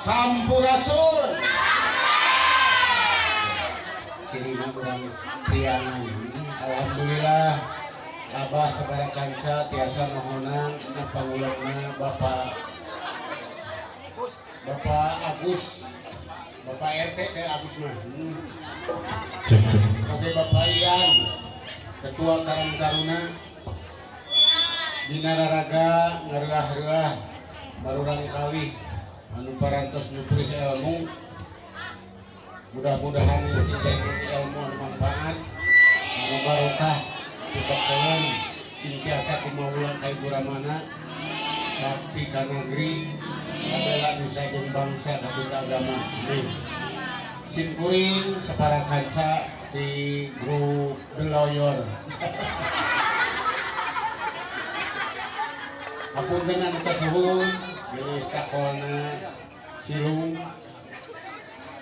Sampurasun. Sini mah kurang priangan. Alhamdulillah Abah sabaraha kanca tiasa mohonang na pangulangna Bapak Agus, Bapak RT teh Agus mah. Oke Bapak Ian, Ketua Karang Taruna, Dina Raraga ngareuah-reuah barurang kali anu parantos nuprih ilmu. Mudah-mudahan si ilmu anu manfaat, anu barokah, pitokeun singkiasa kumaulang ka ibu ramana, bakti ka negeri, kabela nusa jeung bangsa kabeh agama. Amin. Simkuring sapara kanca di grup The Lawyer. Apunten anu kasuhun, bilih takolna silung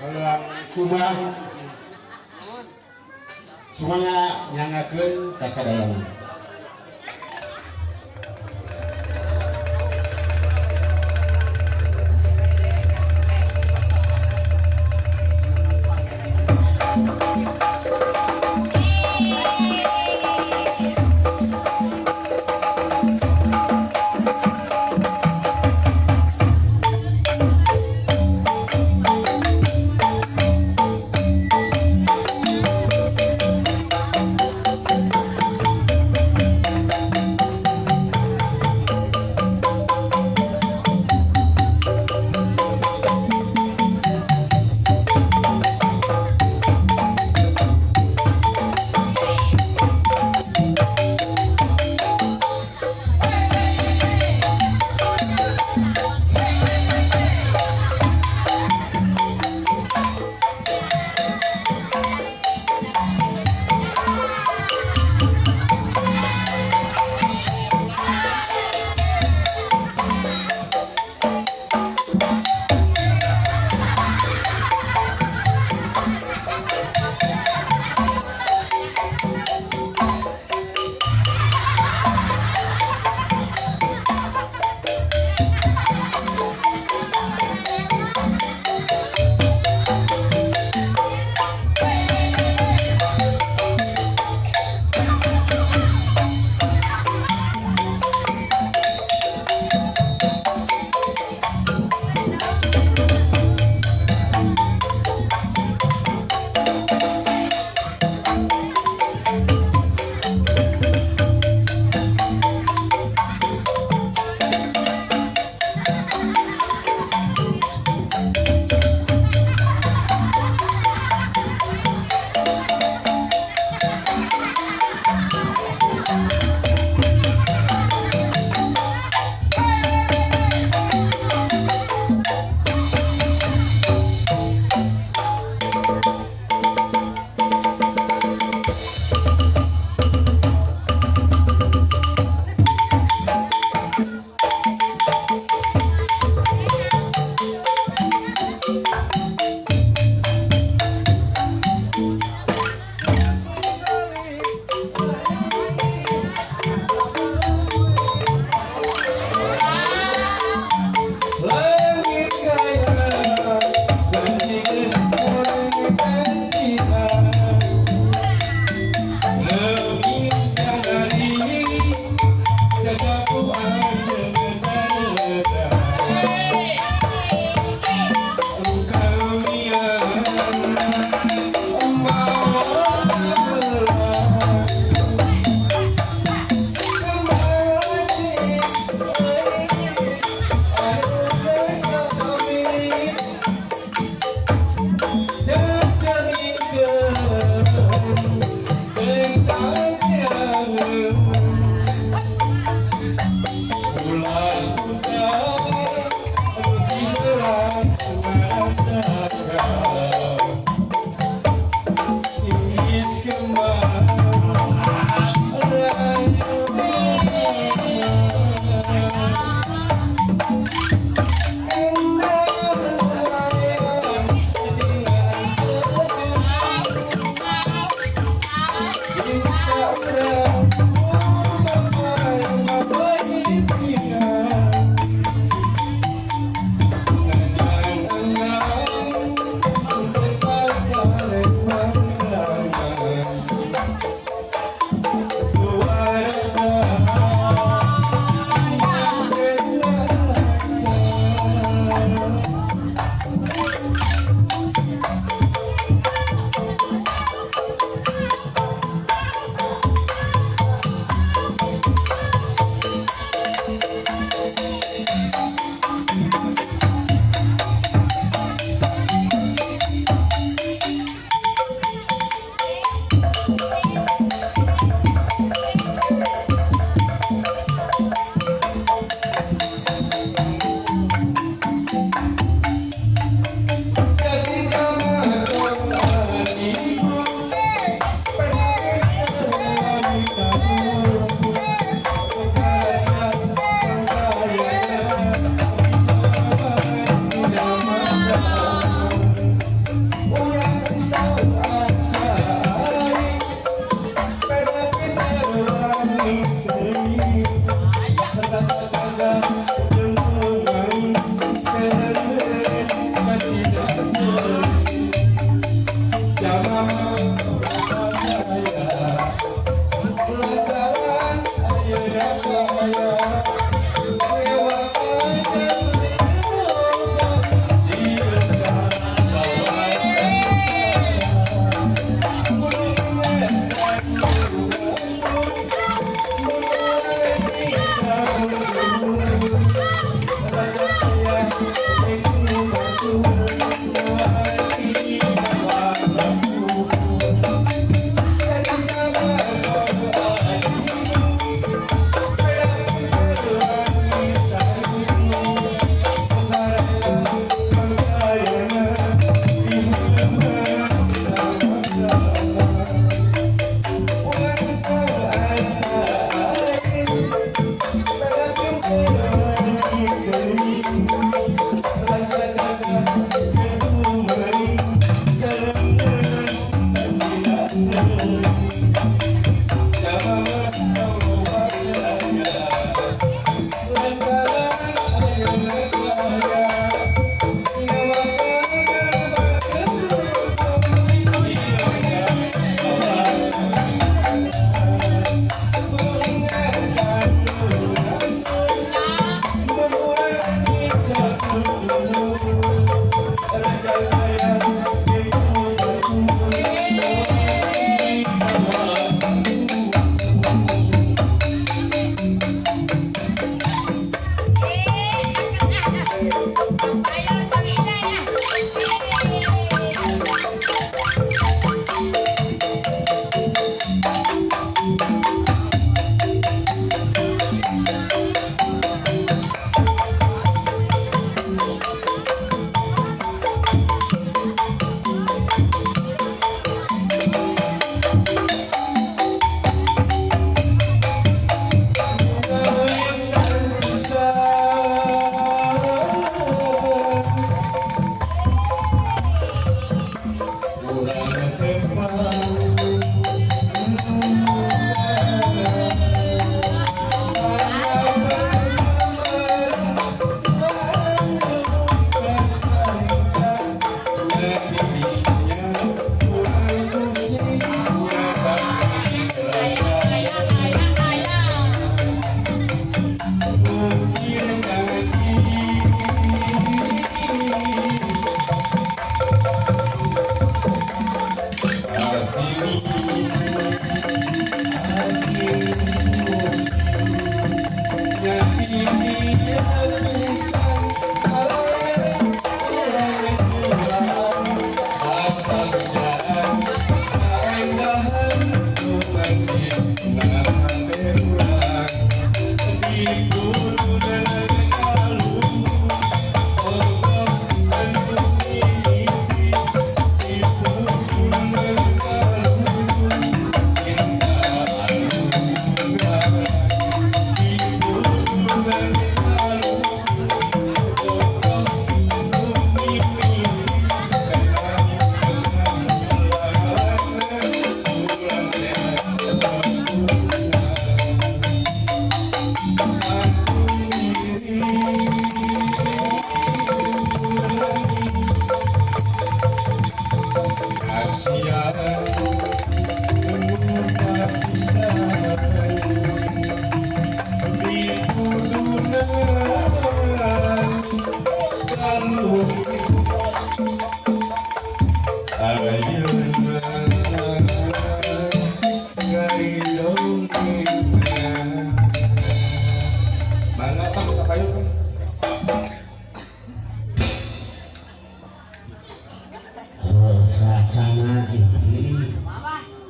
halang kumah semuanya nyangakeun kasadayangan.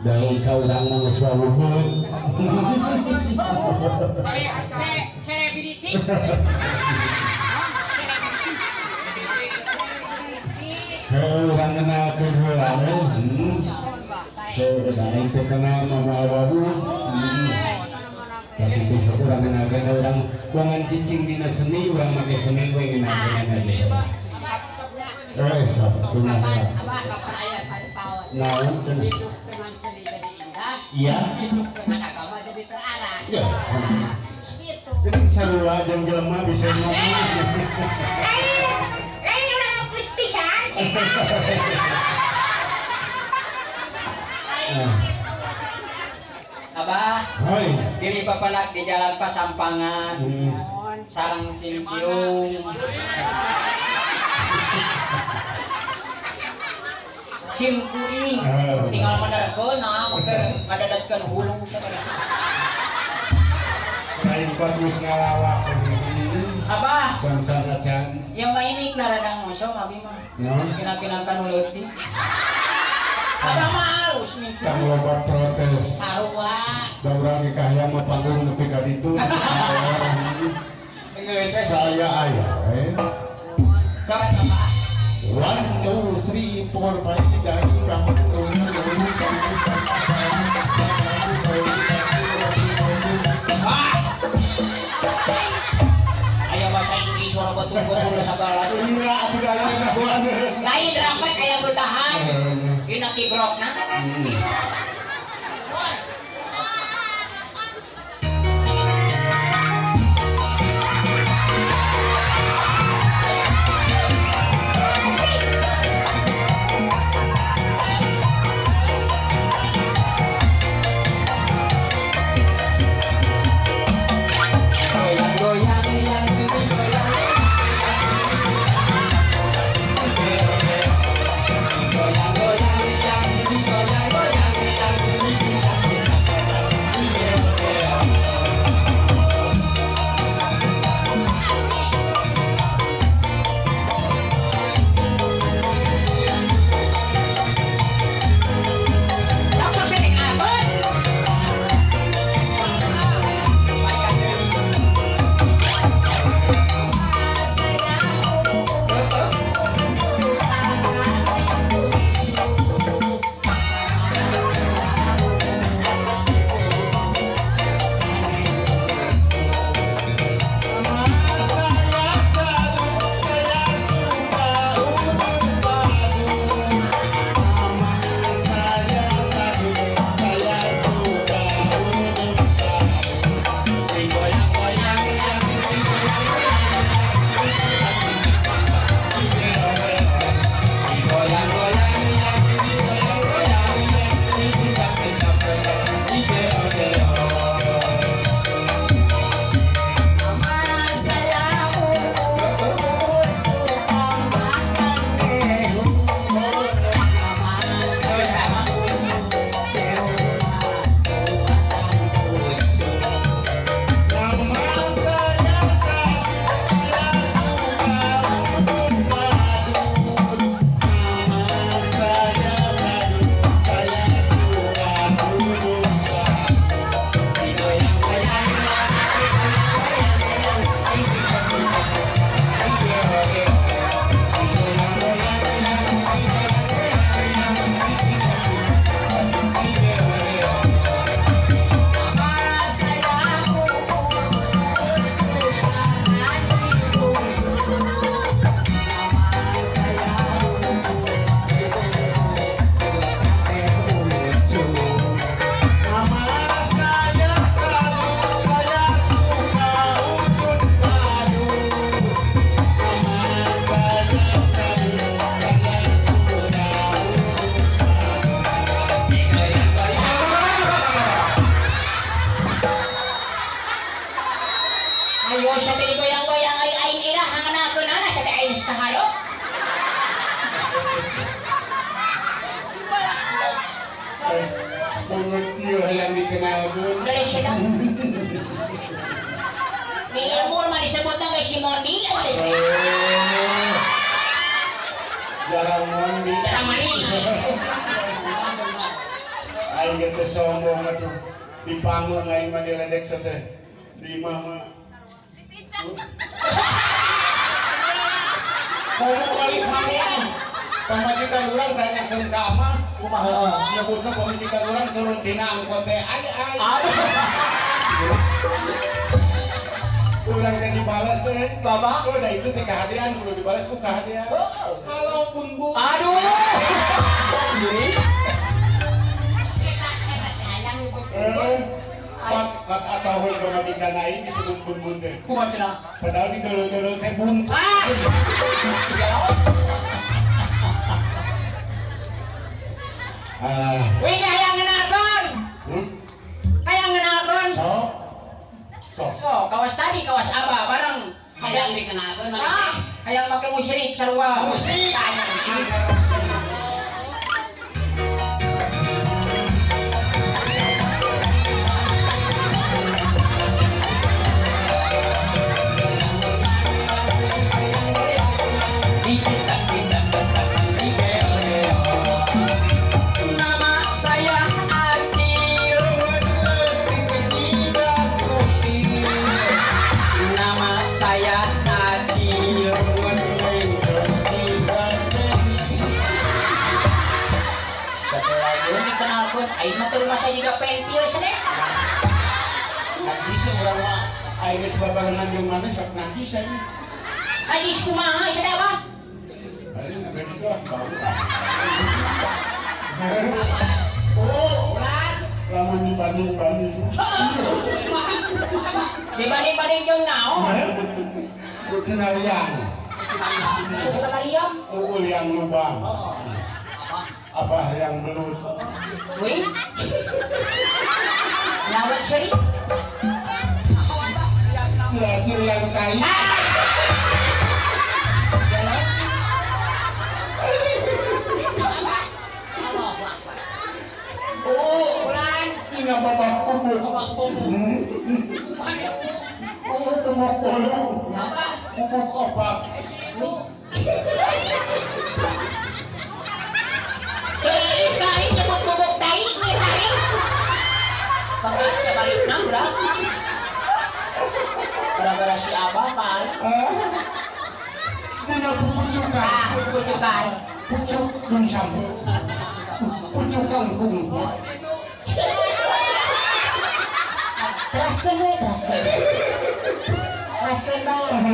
Dari kau orang manusia luhur. Saya biditis. Orang kenal kehilangan. Dari itu kenal mama wabu. Tapi itu orang kenal orang wangan cicing dina seni orang pakai seni gue ingin aja. Sok kumaha. Naon cenah. Iya. Hidup dengan agama jadi terarah. Iya. Gitu. Jadi sarua jeung jelema bisa ngomong. Lain urang pisan. Abah, Hoi. diri papalak di jalan Pasampangan. Sarang Simpiung. Cimkuring. Tinggal menerkeun nah kadadatkeun hulung sagala. Lain bagus ngalawak. Abah, Bangsa racan. yang maimik na radang mosong abi mah. No. Kina-kinakan uleuti. Abah mah halus nih. Kang loba protes. Sarua. Da urang nikah yang mah panggung nepi ka ditu. Saya aya Coba coba. 1 2 3 4 5 dari kampung Aya bahasa Inggris suara batur-batur sagala. Iya, budaya nahuan. Lain rapat aya betahan. Dina kibrokna. Ayo sa goyang-goyang ay aing ira hanganakeun ana sa aing kahalo. Pengerti yang dikenalkan. Dari sila. Ni ilmu mah disebut na si Mondi. Jarang mandi. Jarang mandi. Aing geus sombong atuh. Dipangun aing mah diledek teh. Di imah mah. Komo kali pangeran. Pamajikan urang tanyakeun ka mah. Kumaha? Nyebutna pamajikan urang turun dina angkot teh. Ai. Urang teh dibalas Bapak. Oh, dah itu teh kehadian kudu dibalas ku kehadian. Kalaupun Bu. Aduh. Kat atau pemati danain disebut bun deh. Kumaha cenah? Padahal di dulu teh bun. Wih hayang ngenalkeun. Hayang ngenalkeun. So, kawas tadi kawas Aba bareng. Hayang dikenalkeun Hayang make musyrik sarua. Musyrik. Nama saya Acil. Nama saya Acil. Belum dikenalkan, aing mah teu masa juga pentil cenah. Najis urang mah aing geus babarengan jeung mana sok najis aja. Hadis kumaha cenah Bang? Hari ini begitu bau. Oh, urat. Lamun dibanding-banding. Dibanding-banding jeung naon? Rutin liang. Sudah Mariam. Uul yang lubang. Apa yang belut. Wih. Nawat seri. Cilacil yang kai. Oh, Urat. ina babak bubuk. Bubuk bubuk bolu. Bubuk opak. Terus kali nyebut bubuk tai nih tadi. Pakai sebaliknya udah. Gara-gara si Abah pan. Dina pucukan. Kucukan. Pucuk nun sambu. Pucuk kangkung. Teraskan we, teraskan. Teraskan bang.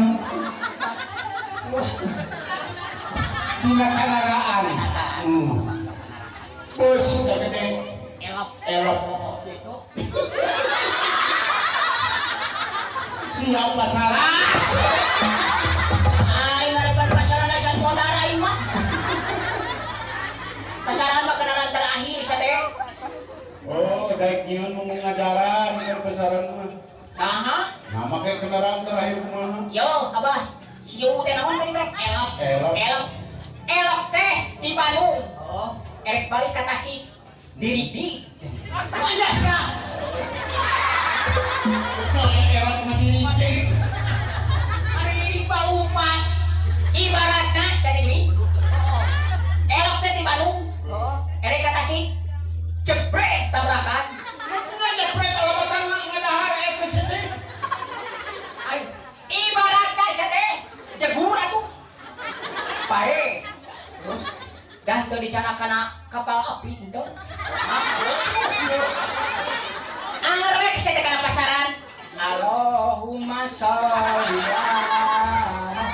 Dina kanaraan. Bus udah gede. Elok. Siap pasaran. Ay, ngarepan pasaran na sa modara mah. Pasaran mah kenalan terakhir sa teh. Oh, daik nyiun mau ngajaran ke pasaran mah. Aha. Nah, makanya kendaraan terakhir kumaha? Yo, abah. Siu teh naon tadi teh? Elok. Elok teh di Bandung. Oh, erek balik ka Tasik. Diridi. Banyak ya. Elok mah diri. Hari ini bau upat. Ibaratna sa deui. Elok teh di Bandung. Erek ka Tasik. Jebret tabrakan. Nggak jepret kalau batang ngadahar ke sini. Ibaratna sa teh jegur atuh. Bae. Terus dah teu dicanakana kapal api henteu. Angrek sa teh kana pasaran. Allahumma sholli ala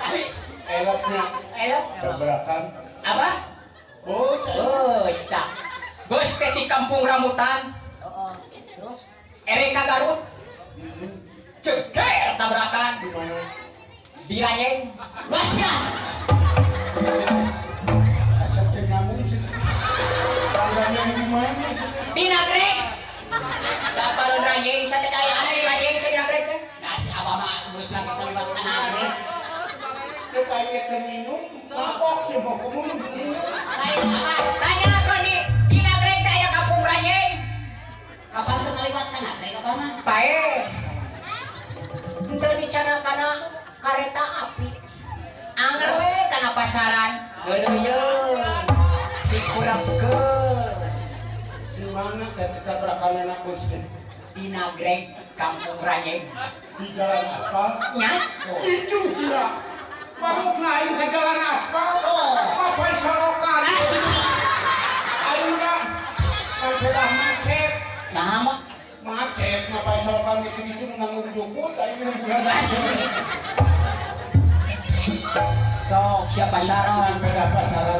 Tapi Eloknya Elok. tabrakan. Apa? Oh, Geus tak. Geus teh di kampung rambutan. terus Erek ka Garut. Ceger tabrakan. di mana? Dirayeng. basya. Asal teh nyambung sih. Tangganya di mana? Di Nagreg. Kapal rayeng sa teh daya rayeng sa Nagreg teh. Nasi abah mah geus lagi terlibat kanarek. Kayak minum, mabok sih mau minum. Lain apa? Tanya aku di Nagreg teh aya kampung rayeng. Kapan teu terlibat kanarek apa mah? Bae. Henteu dicanakana kareta api. Anger we kana pasaran. Geuleuyeun. Dikurangkeun. Di mana teh tabrakan anak bos teh? Di Nagreg kampung rayeng. Di jalan aspal. Nya? Itu gila. Baru naik ke jalan aspal. Apa sorokan? Ayo udah. Kan sudah macet. Nah, mah Macet, ngapain sorokan gitu-gitu menanggung jukut. Ayo udah sok siapa saran? beda pasaran.